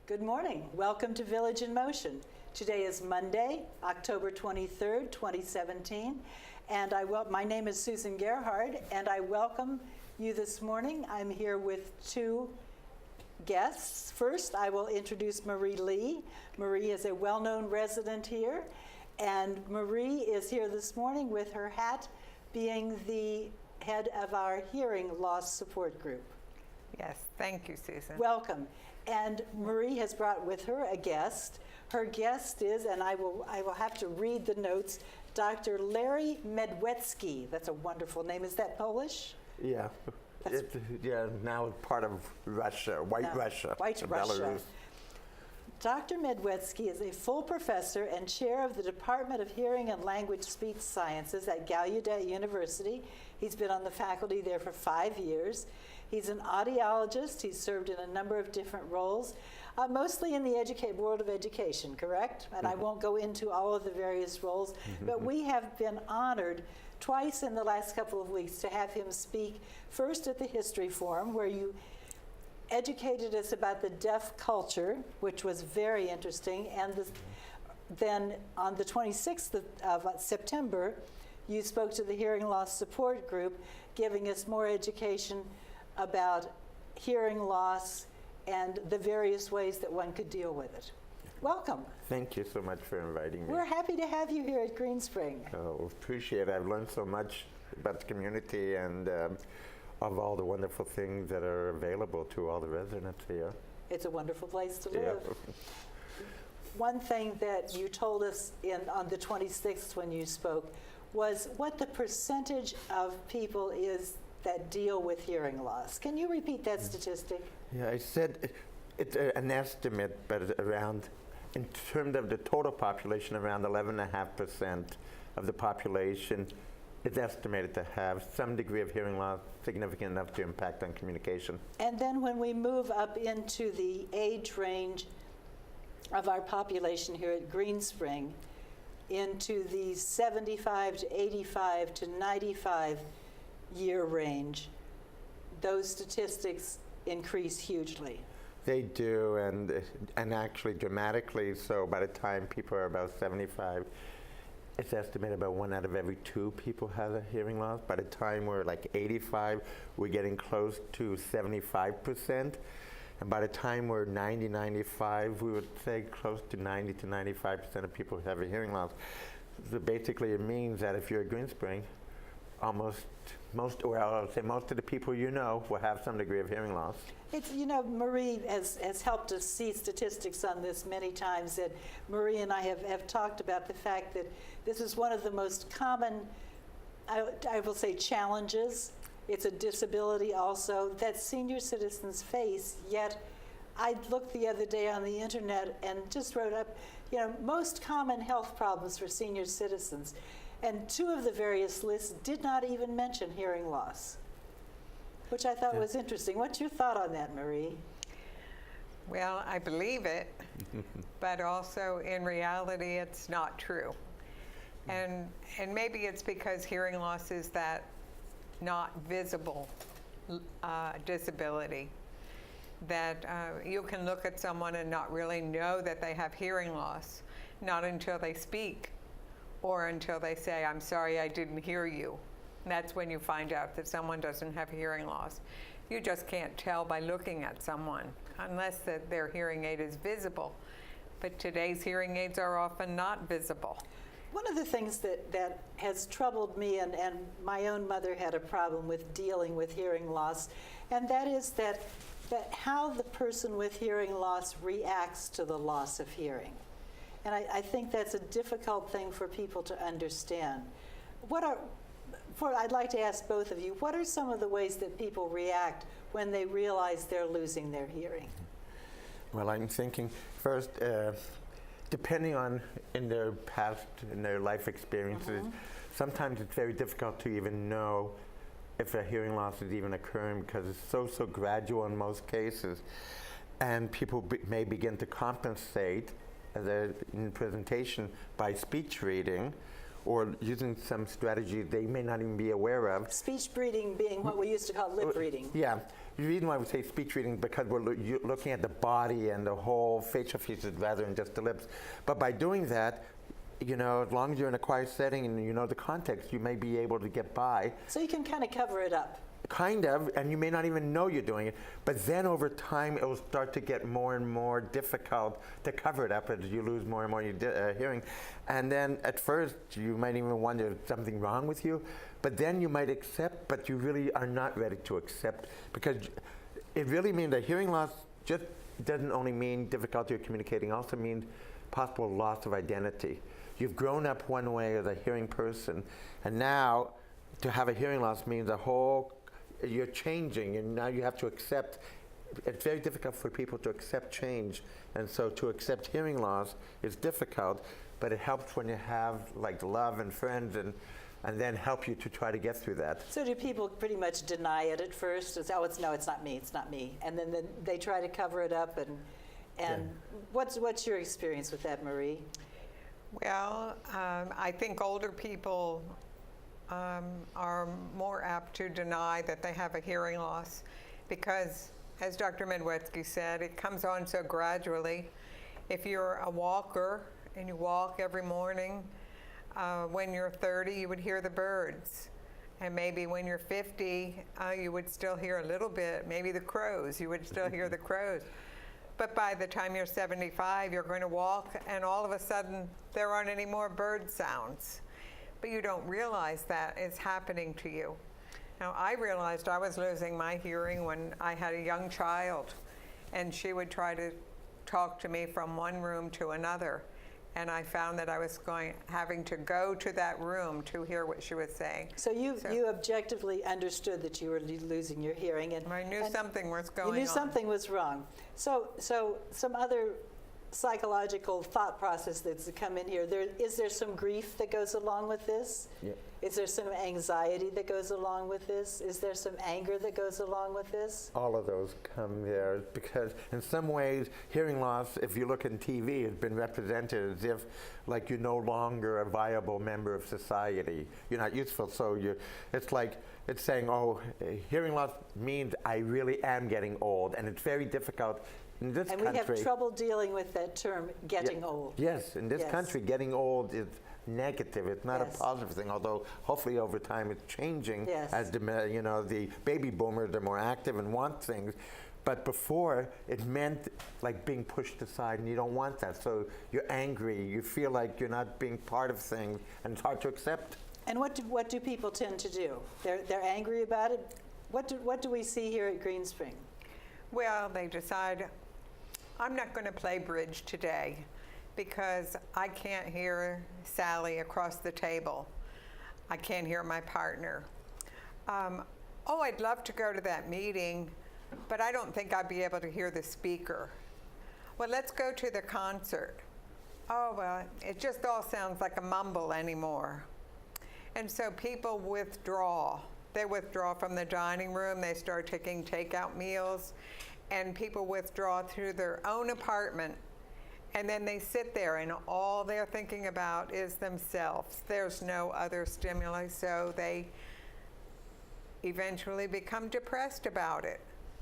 Good morning. Welcome to Village in Motion. Today is Monday, October 23rd, 2017, and my name is Susan Gerhard, and I welcome you this morning. I'm here with two guests. First, I will introduce Marie Lee. Marie is a well-known resident here, and Marie is here this morning with her hat being the head of our hearing loss support group. Yes, thank you, Susan. Welcome. And Marie has brought with her a guest. Her guest is, and I will have to read the notes, Dr. Larry Medwetsky. That's a wonderful name. Is that Polish? Yeah. Now part of Russia, White Russia. Belarus. Dr. Medwetsky is a full professor and chair of the Department of Hearing and Language Speech Sciences at Gallaudet University. He's been on the faculty there for 5 years. He's an audiologist. He's served in a number of different roles, mostly in the world of education, correct? And I won't go into all of the various roles, but we have been honored twice in the last couple of weeks to have him speak, first at the History Forum, where you educated us about the deaf culture, which was very interesting, and then on the 26th of September, you spoke to the Hearing Loss Support Group, giving us more education about hearing loss and the various ways that one could deal with it. Welcome. Thank you so much for inviting me. We're happy to have you here at Green Spring. Oh, appreciate it. I've learned so much about the community and of all the wonderful things that are available to all the residents here. It's a wonderful place to live. One thing that you told us on the 26th when you spoke was what the percentage of people is that deal with hearing loss. Can you repeat that statistic? Yeah, I said it's an estimate, but around, in terms of the total population, around 11.5% of the population is estimated to have some degree of hearing loss significant enough to impact on communication. And then when we move up into the age range of our population here at Green Spring, into the 75 to 85 to 95 year range, those statistics increase hugely. They do, and actually dramatically. So by the time people are about 75, it's estimated about 1 out of every 2 people has a hearing loss. By the time we're like 85, we're getting close to 75%. And by the time we're 90, 95, we would say close to 90 to 95% of people have a hearing loss. So basically it means that if you're at Green Spring, most of the people you know will have some degree of hearing loss. It's, Marie has helped us see statistics on this many times, and Marie and I have talked about the fact that this is one of the most common, I will say, challenges. It's a disability also that senior citizens face, yet I looked the other day on the internet and just wrote up, most common health problems for senior citizens. And 2 of the various lists did not even mention hearing loss, which I thought was interesting. What's your thought on that, Marie? Well, I believe it, but also in reality, it's not true. And maybe it's because hearing loss is that not visible disability, that you can look at someone and not really know that they have hearing loss, not until they speak or until they say, "I'm sorry, I didn't hear you." And that's when you find out that someone doesn't have hearing loss. You just can't tell by looking at someone unless that their hearing aid is visible. But today's hearing aids are often not visible. One of the things that has troubled me, and my own mother had a problem with dealing with hearing loss, and that is that how the person with hearing loss reacts to the loss of hearing. And I think that's a difficult thing for people to understand. I'd like to ask both of you, what are some of the ways that people react when they realize they're losing their hearing? Well, I'm thinking first, depending on in their past, in their life experiences, sometimes it's very difficult to even know if a hearing loss is even occurring because it's so gradual in most cases. And people may begin to compensate in presentation by speech reading, or using some strategy they may not even be aware of. Speech reading being what we used to call lip reading. Yeah. The reason why we say speech reading because we're looking at the body and the whole facial features rather than just the lips. But by doing that, as long as you're in a quiet setting and you know the context, you may be able to get by. So you can kind of cover it up. Kind of, and you may not even know you're doing it. But then over time, it will start to get more and more difficult to cover it up as you lose more and more your hearing. And then at first, you might even wonder if something wrong with you. But then you might accept, but you really are not ready to accept, because it really means that hearing loss just doesn't only mean difficulty of communicating, also means possible loss of identity. You've grown up one way as a hearing person, and now to have a hearing loss means you're changing, and now you have to accept. It's very difficult for people to accept change, and so to accept hearing loss is difficult, but it helps when you have like love and friends and then help you to try to get through that. So do people pretty much deny it at first? It's not me. And then they try to cover it up, and what's your experience with that, Marie? Well, I think older people are more apt to deny that they have a hearing loss because, as Dr. Medwetsky said, it comes on so gradually. If you're a walker and you walk every morning, when you're 30, you would hear the birds. And maybe when you're 50, you would still hear a little bit, maybe the crows, you would still hear the crows. But by the time you're 75, you're going to walk, and all of a sudden, there aren't any more bird sounds. But you don't realize that is happening to you. Now, I realized I was losing my hearing when I had a young child, and she would try to talk to me from one room to another. And I found that I was having to go to that room to hear what she was saying. So you objectively understood that you were losing your hearing, and I knew something was going on. You knew something was wrong. So some other psychological thought process that's come in here. Is there some grief that goes along with this? Yeah. Is there some anxiety that goes along with this? Is there some anger that goes along with this? All of those come there because in some ways, hearing loss, if you look in TV, has been represented as if like you're no longer a viable member of society. You're not useful, so it's saying, hearing loss means I really am getting old, and it's very difficult in this country. And we have trouble dealing with that term, getting old. Yes, in this country, getting old is negative. It's not a positive thing, although hopefully over time it's changing as the baby boomers are more active and want things. But before, it meant like being pushed aside, and you don't want that. So you're angry. You feel like you're not being part of things, and it's hard to accept. And what do people tend to do? They're angry about it. What do we see here at Green Spring? Well, they decide, I'm not going to play bridge today because I can't hear Sally across the table. I can't hear my partner. I'd love to go to that meeting, but I don't think I'd be able to hear the speaker. Well, let's go to the concert. Oh, well, it just all sounds like a mumble anymore. And so people withdraw. They withdraw from the dining room. They start taking takeout meals. And people withdraw through their own apartment. And then they sit there, and all they're thinking about is themselves. There's no other stimuli, so they eventually become depressed about it.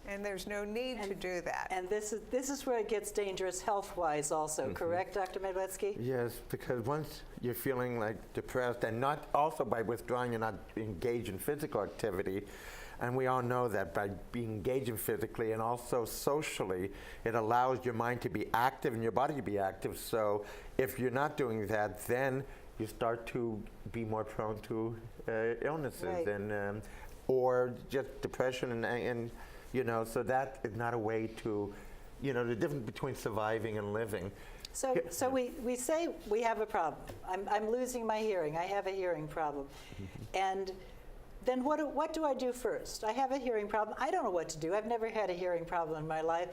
And there's no need to do that. And this is where it gets dangerous health-wise also, correct, Dr. Medwetsky? Yes, because once you're feeling like depressed, and not also by withdrawing, you're not engaged in physical activity. And we all know that by being engaged physically and also socially, it allows your mind to be active and your body to be active. So if you're not doing that, then you start to be more prone to illnesses and or just depression and so that is not a way to, the difference between surviving and living. So we say we have a problem. I'm losing my hearing. I have a hearing problem. And then what do I do first? I have a hearing problem. I don't know what to do. I've never had a hearing problem in my life.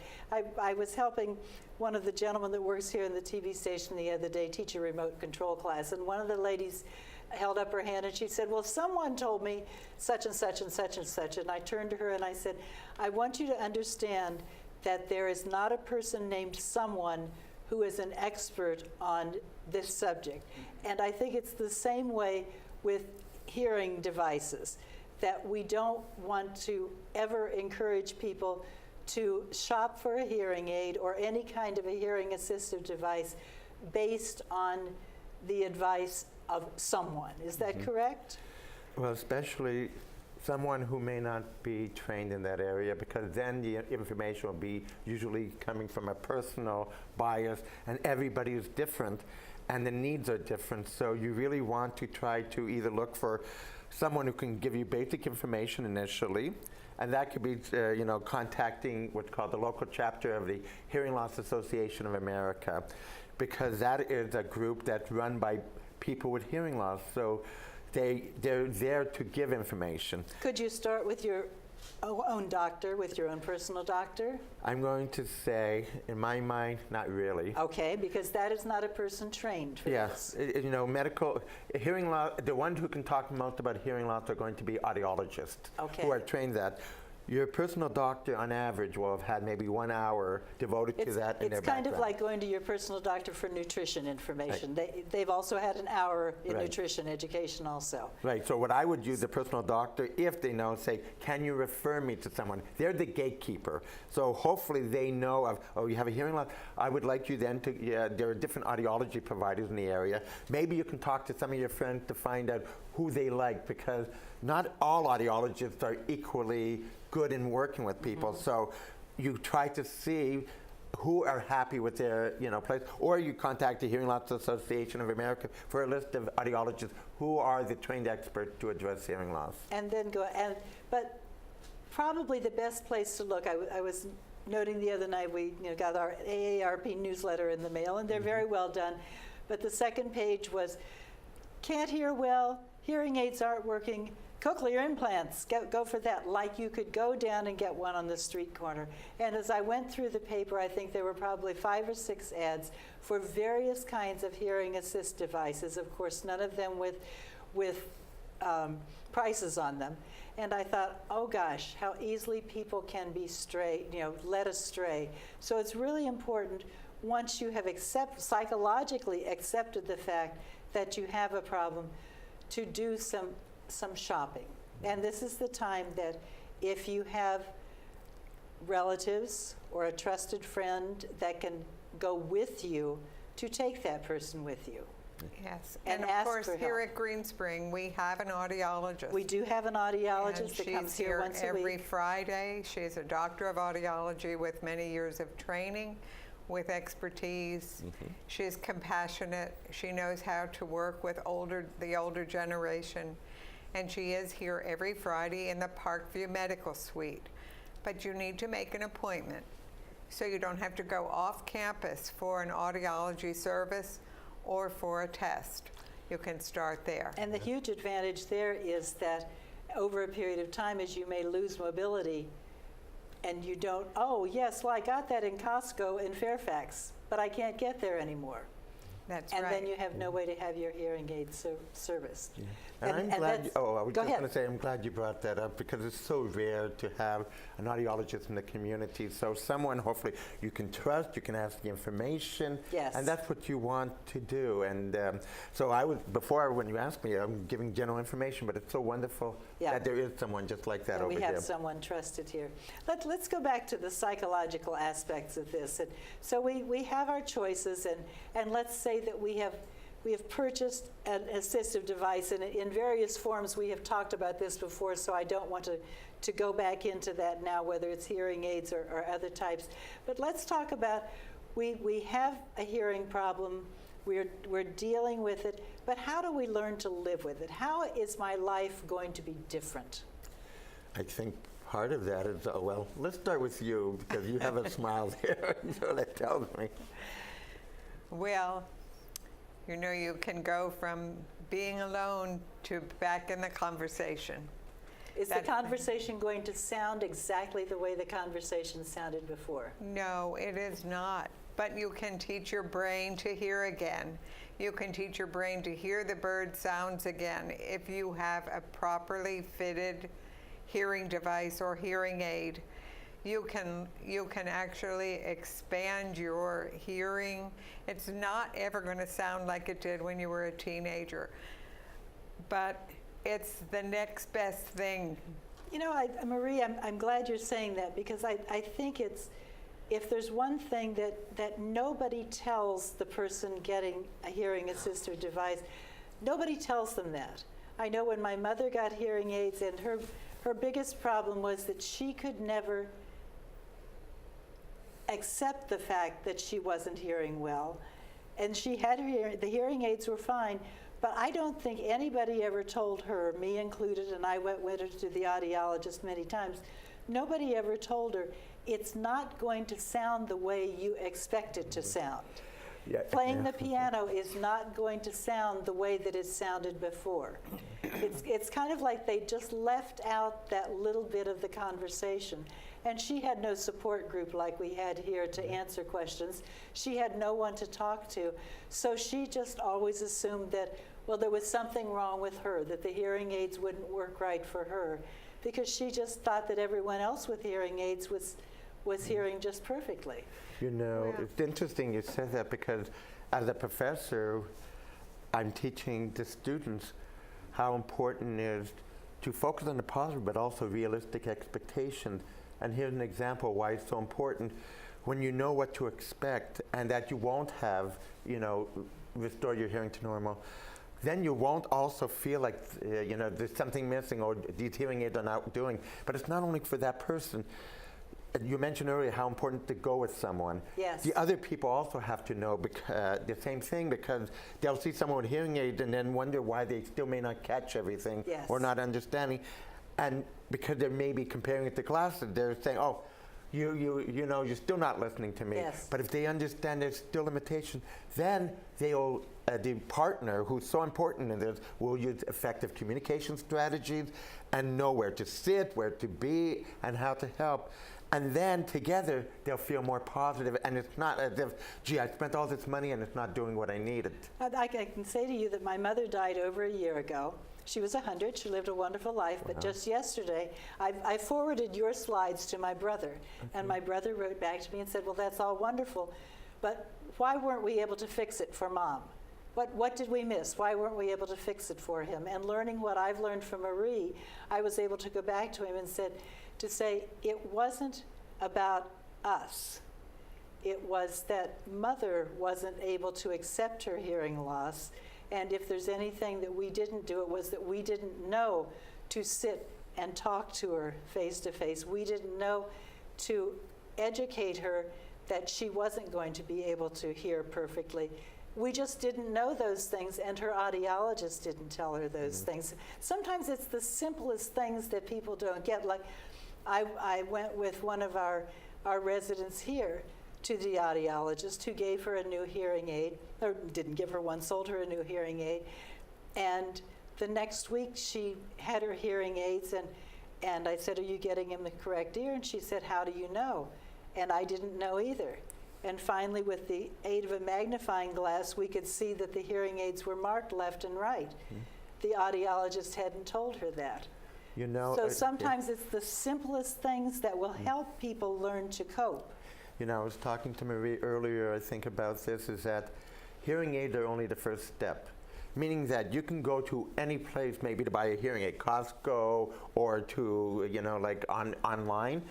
I was helping one of the gentlemen that works here in the TV station the other day teach a remote control class, and one of the ladies held up her hand and she said, well, someone told me such and such and such and such. And I turned to her and I said, I want you to understand that there is not a person named someone who is an expert on this subject. And I think it's the same way with hearing devices, that we don't want to ever encourage people to shop for a hearing aid or any kind of a hearing assistive device based on the advice of someone. Is that correct? Well, especially someone who may not be trained in that area, because then the information will be usually coming from a personal bias, and everybody is different and the needs are different. So you really want to try to either look for someone who can give you basic information initially, and that could be contacting what's called the local chapter of the Hearing Loss Association of America, because that is a group that's run by people with hearing loss. So they're there to give information. Could you start with your own doctor, with your own personal doctor? I'm going to say, in my mind, not really. Okay, because that is not a person trained for Yes, this. medical hearing loss, the ones who can talk most about hearing loss are going to be audiologists Okay. who are trained that. Your personal doctor, on average, will have had maybe 1 hour devoted to that in their It's kind background. of like going to your personal doctor for nutrition information. They've also had an hour in Right. nutrition education also. Right, so what I would use the personal doctor, if they know, say, can you refer me to someone? They're the gatekeeper. So hopefully they know of, oh, you have a hearing loss? I would like you then to, there are different audiology providers in the area. Maybe you can talk to some of your friends to find out who they like, because not all audiologists are equally good in working with people. So you try to see who are happy with their place, or you contact the Hearing Loss Association of America for a list of audiologists who are the trained experts to address hearing loss. And then but probably the best place to look, I was noting the other night, we got our AARP newsletter in the mail, and they're very well done. But the second page was, can't hear well, hearing aids aren't working, cochlear implants, go for that. Like you could go down and get one on the street corner. And as I went through the paper, I think there were probably 5 or 6 ads for various kinds of hearing assist devices. Of course, none of them with prices on them. And I thought, oh gosh, how easily people can be led astray. So it's really important, once you have psychologically accepted the fact that you have a problem, to do some shopping. And this is the time that if you have relatives or a trusted friend that can go with you, to take that person with you. Yes, And and of ask course, for here help. at Green Spring, we have an audiologist. We do have an audiologist And that comes she's here once a every week. Friday. She's a doctor of audiology with many years of training, with expertise. She's compassionate. She knows how to work with the older generation. And she is here every Friday in the Parkview Medical Suite. But you need to make an appointment, so you don't have to go off campus for an audiology service or for a test. You can start there. And the huge advantage there is that over a period of time, as you may lose mobility, and you don't, oh yes, well I got that in Costco in Fairfax, but I can't get there anymore. That's And right. then you have no way to have your hearing aid serviced. And I'm glad, that's- I was go just ahead. going to say, I'm glad you brought that up, because it's so rare to have an audiologist in the community. So someone, hopefully, you can trust, you can ask the information. Yes. And that's what you want to do. And so when you asked me, I'm giving general information, but it's so wonderful Yeah. that there is someone just like that And over we here. have someone trusted here. Let's go back to the psychological aspects of this. And so we have our choices, and let's say that we have purchased an assistive device, and in various forms. We have talked about this before, so I don't want to go back into that now, whether it's hearing aids or other types. But let's talk about, we have a hearing problem, we're dealing with it, but how do we learn to live with it? How is my life going to be different? I think part of that is, well, let's start with you, because you have a smile there, so that tells me. Well, you can go from being alone to back in the conversation. Is the conversation going to sound exactly the way the conversation sounded before? No, it is not. But you can teach your brain to hear again. You can teach your brain to hear the bird sounds again if you have a properly fitted hearing device or hearing aid. you can actually expand your hearing. It's not ever going to sound like it did when you were a teenager, but it's the next best thing. You know, Marie, I'm glad you're saying that, because I think it's, if there's one thing that nobody tells the person getting a hearing assisted device, nobody tells them that. I know when my mother got hearing aids, and her biggest problem was that she could never accept the fact that she wasn't hearing well. And she had the hearing aids were fine, but I don't think anybody ever told her, me included, and I went with her to the audiologist many times, nobody ever told her, it's not going to sound the way you expect it to sound. Yeah, Playing the piano is not going to sound the way that it sounded before. It's kind of like they just left out that little bit of the conversation. And she had no support group like we had here to answer questions. She had no one to talk to. So she just always assumed that, well, there was something wrong with her, that the hearing aids wouldn't work right for her, because she just thought that everyone else with hearing aids was hearing just perfectly. You know, it's interesting you said that, because as a professor, I'm teaching the students how important it is to focus on the positive, but also realistic expectations. And here's an example why it's so important. When you know what to expect and that you won't have, restore your hearing to normal, then you won't also feel like, there's something missing or these hearing aids are not doing. But it's not only for that person. You mentioned earlier how important to go with someone. Yes. The other people also have to know the same thing, because they'll see someone with hearing aids and then wonder why they still may not catch everything or not understanding. And because they're maybe comparing it to glasses, they're saying, oh, you're still not listening to me. Yes. But if they understand there's still limitation, then they'll, the partner who's so important in this will use effective communication strategies and know where to sit, where to be, and how to help. And then together, they'll feel more positive, and it's not as if, gee, I spent all this money and it's not doing what I needed. I can say to you that my mother died over a year ago. She was 100. She lived a wonderful life. But just yesterday, I forwarded your slides to my brother. And my brother wrote back to me and said, well, that's all wonderful, but why weren't we able to fix it for Mom? What did we miss? Why weren't we able to fix it for him? And learning what I've learned from Marie, I was able to go back to him and to say it wasn't about us. It was that Mother wasn't able to accept her hearing loss. And if there's anything that we didn't do, it was that we didn't know to sit and talk to her face to face. We didn't know to educate her that she wasn't going to be able to hear perfectly. We just didn't know those things, and her audiologist didn't tell her those things. Sometimes it's the simplest things that people don't get. Like, I went with one of our residents here to the audiologist, who gave her a new hearing aid, or didn't give her one, sold her a new hearing aid. And the next week she had her hearing aids, and I said, are you getting in the correct ear? And she said, how do you know? And I didn't know either. And finally, with the aid of a magnifying glass, we could see that the hearing aids were marked left and right. The audiologist hadn't told her that. So sometimes it's the simplest things that will help people learn to cope. I was talking to Marie earlier, I think, about this, is that hearing aids are only the first step. Meaning that you can go to any place, maybe to buy a hearing aid, Costco, or to, online.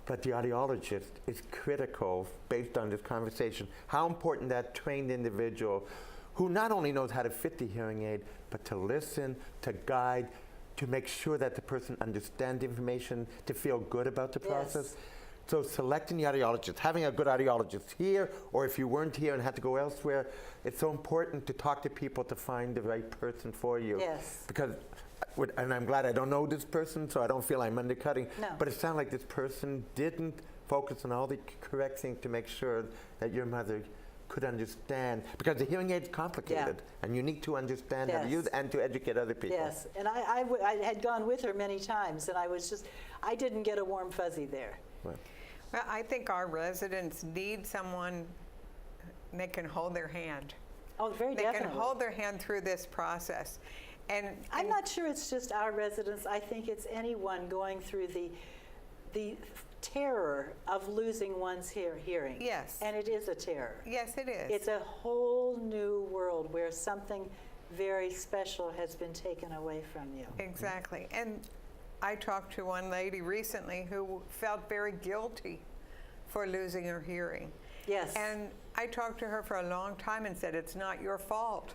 But the audiologist is critical, based on this conversation, how important that trained individual who not only knows how to fit the hearing aid, but to listen, to guide, to make sure that the person understands the information, to feel good about the process. So selecting the audiologist, having a good audiologist here, or if you weren't here and had to go elsewhere, it's so important to talk to people to find the right person for you. Yes. Because, and I'm glad I don't know this person, so I don't feel I'm undercutting, No. but it sounds like this person didn't focus on all the correct things to make sure that your mother could understand, because the hearing aid is complicated, and you need to understand how to use it and to educate other people. Yes, and I had gone with her many times, and I didn't get a warm fuzzy there. Right. Well, I think our residents need someone that can hold their hand. Oh, very They definitely. can hold their hand through this process. And I'm not sure it's just our residents. I think it's anyone going through the terror of losing one's hearing. Yes. And it is a terror. Yes, it is. It's a whole new world where something very special has been taken away from you. Exactly. And I talked to one lady recently who felt very guilty for losing her hearing. Yes. And I talked to her for a long time and said, it's not your fault.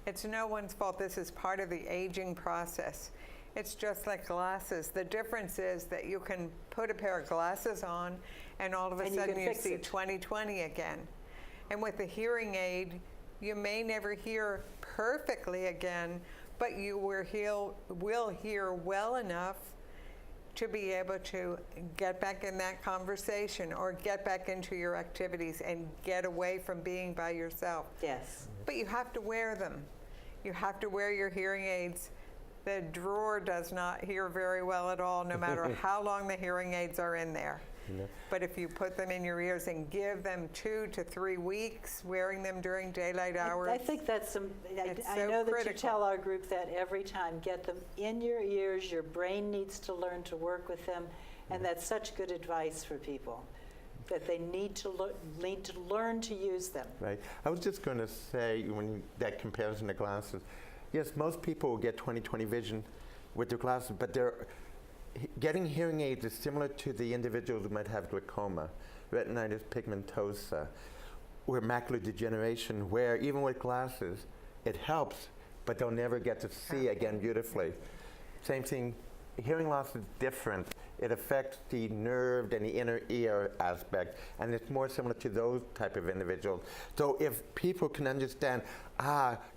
It's no one's fault. This is part of the aging process. It's just like glasses. The difference is that you can put a pair of glasses on and all of a sudden you see 20/20 again. And with a hearing aid, you may never hear perfectly again, but you will hear well enough to be able to get back in that conversation or get back into your activities and get away from being by yourself. Yes. But you have to wear them. You have to wear your hearing aids. The drawer does not hear very well at all, no matter how long the hearing aids are in there. Yeah. But if you put them in your ears and give them 2 to 3 weeks, wearing them during daylight hours. I think that's some, It's I so know that critical. you tell our group that every time. Get them in your ears. Your brain needs to learn to work with them. And that's such good advice for people, that they need to learn to use them. Right. I was just going to say, when that comparison to glasses, yes, most people will get 20/20 vision with their glasses, but getting hearing aids is similar to the individuals who might have glaucoma, retinitis pigmentosa, or macular degeneration, where even with glasses, it helps, but they'll never get to see again beautifully. Same thing, hearing loss is different. It affects the nerve and the inner ear aspect, and it's more similar to those type of individuals. So if people can understand,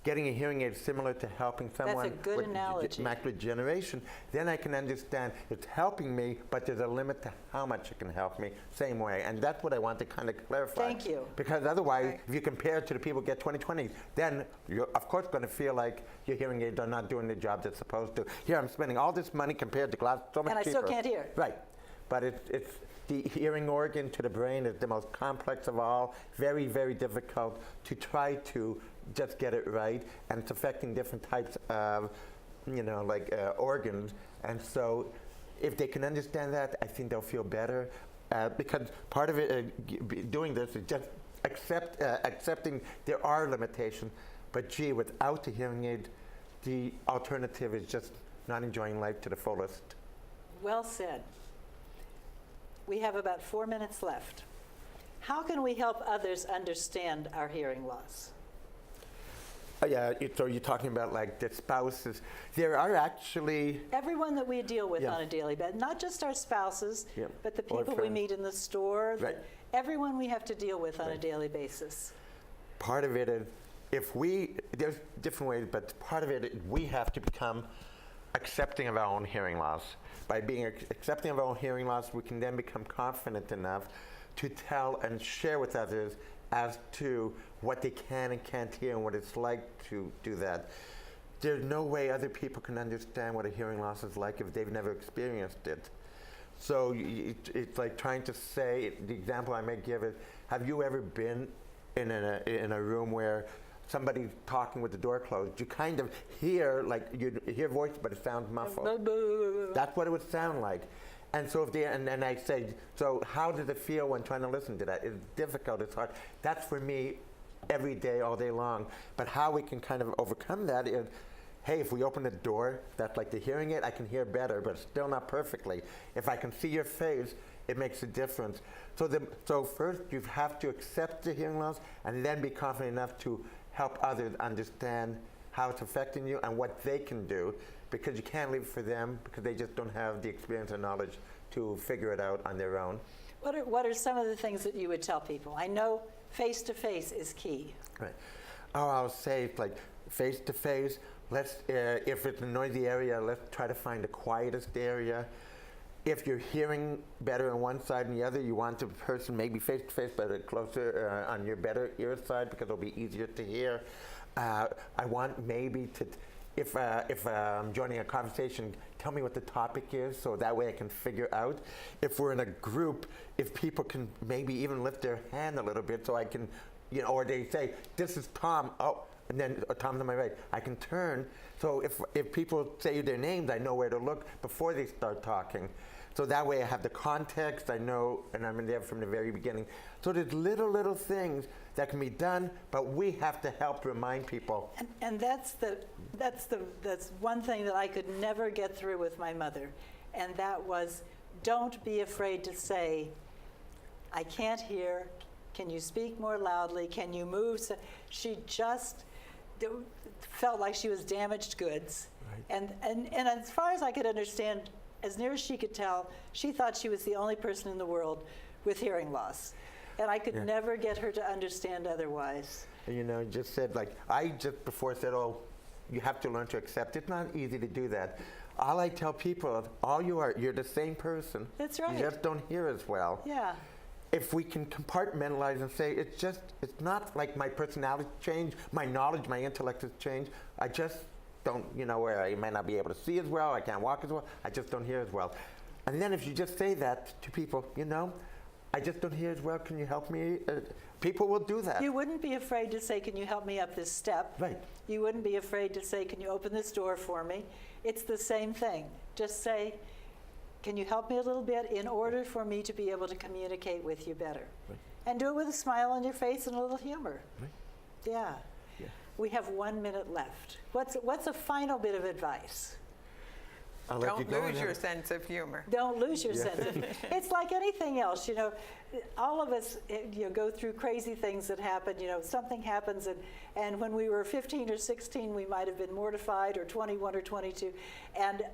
getting a hearing aid is similar to helping someone good with analogy. macular degeneration, then I can understand it's helping me, but there's a limit to how much it can help me, same way. And that's what I want to kind of clarify. Thank you. Because otherwise, Right. if you compare it to the people who get 20/20, then you're of course going to feel like your hearing aids are not doing the job they're supposed to. Here, I'm spending all this money compared to glasses, so much And I cheaper. still can't hear. Right. But it's the hearing organ to the brain is the most complex of all, very, very difficult to try to just get it right, and it's affecting different types of, organs. And so if they can understand that, I think they'll feel better, because part of it, doing this is just accepting there are limitations, but gee, without the hearing aid, the alternative is just not enjoying life to the fullest. Well said. We have about 4 minutes left. How can we help others understand our hearing loss? Yeah, so you're talking about like the spouses. There are actually, Everyone that we deal with Yeah. on a daily basis, not just our spouses, Yeah. but the Or people we friends. meet in the store, Right. everyone we have to deal with on a Right. daily basis. part of it is, there's different ways, but part of it, we have to become accepting of our own hearing loss. By being accepting of our own hearing loss, we can then become confident enough to tell and share with others as to what they can and can't hear and what it's like to do that. There's no way other people can understand what a hearing loss is like if they've never experienced it. So it's like trying to say, the example I may give is, have you ever been in a room where somebody's talking with the door closed? You kind of hear, like, you hear voice, but it sounds muffled. That's what it would sound like. And so and then I say, so how does it feel when trying to listen to that? It's difficult, it's hard. That's for me every day, all day long. But how we can kind of overcome that is, hey, if we open the door, that's like the hearing aid, I can hear better, but still not perfectly. If I can see your face, it makes a difference. So first, you have to accept the hearing loss, and then be confident enough to help others understand how it's affecting you and what they can do, because you can't leave it for them because they just don't have the experience and knowledge to figure it out on their own. What are some of the things that you would tell people? I know face-to-face is key. Right. I'll say, like, face-to-face, if it's a noisy area, let's try to find the quietest area. If you're hearing better on one side and the other, you want the person maybe face-to-face, but closer on your better ear side, because it'll be easier to hear. I want maybe to, if I'm joining a conversation, tell me what the topic is, so that way I can figure out. If we're in a group, if people can maybe even lift their hand a little bit, so I can, or they say, this is Tom. Oh, And then Tom's on my right. I can turn. So if people say their names, I know where to look before they start talking. So that way I have the context, I know, and I'm in there from the very beginning. So there's little things that can be done, but we have to help remind people. And that's one thing that I could never get through with my mother, and that was, don't be afraid to say, I can't hear, can you speak more loudly, can you move? So she just felt like she was damaged goods. Right. And as far as I could understand, as near as she could tell, she thought she was the only person in the world with hearing loss. And I could never get her to understand otherwise. You know, just said, like, I just before said, oh, you have to learn to accept. It's not easy to do that. All I tell people, you're the same person. That's right. You just don't hear as well. Yeah. If we can compartmentalize and say, it's not like my personality changed, my knowledge, my intellect has changed. I just don't, where I may not be able to see as well, I can't walk as well, I just don't hear as well. And then if you just say that to people, I just don't hear as well, can you help me? People will do that. You wouldn't be afraid to say, can you help me up this step? Right. You wouldn't be afraid to say, can you open this door for me? It's the same thing. Just say, can you help me a little bit in order for me to be able to communicate with you better? Right. And do it with a smile on your face and a little humor. Right. Yeah. Yeah. We have 1 minute left. What's a final bit of advice? I'll let you Don't go lose on your that. sense of humor. Don't lose your sense of It's like anything else, all of us go through crazy things that happen, something happens and when we were 15 or 16 we might have been mortified, or 21 or 22, and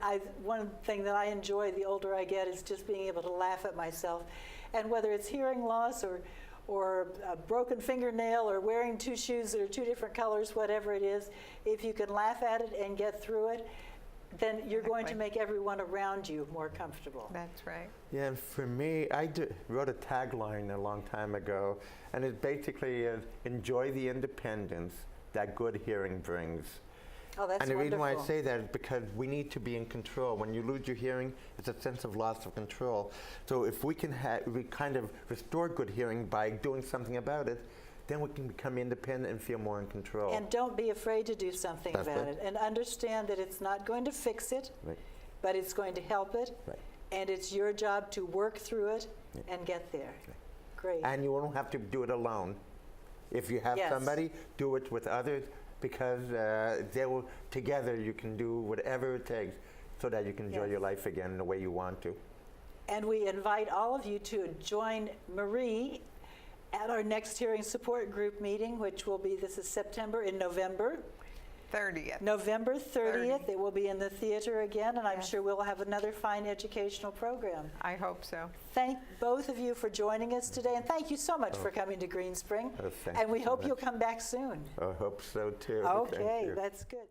one thing that I enjoy the older I get is just being able to laugh at myself. And whether it's hearing loss or a broken fingernail or wearing two shoes that are two different colors, whatever it is, if you can laugh at it and get through it, then you're going to make everyone around you more comfortable. That's right. Yeah, and for me, I wrote a tagline a long time ago, and it basically is, enjoy the independence that good hearing brings. Oh, that's and the reason why I wonderful. say that is because we need to be in control. When you lose your hearing, it's a sense of loss of control. So if we can we kind of restore good hearing by doing something about it, then we can become independent and feel more in control. And don't be afraid to do something That's about right. it. And understand that it's not going to fix it, Right. but it's going to help it. Right. And it's your job to work through it and get there. Great. And you won't have to do it alone. If you have Yes. somebody, do it with others, because together you can do whatever it takes so that you can enjoy Yes. your life again the way you want to. And we invite all of you to join Marie at our next hearing support group meeting, which will be, this is September, in November. 30th. November 30th. 30. It will be in the theater again, and I'm Yes. sure we'll have another fine educational program. I hope so. Thank both of you for joining us today, and thank you so much for coming to Green Spring. Oh, thank And we you so hope you'll much. come back soon. I hope so too. Thank Okay, you. that's good.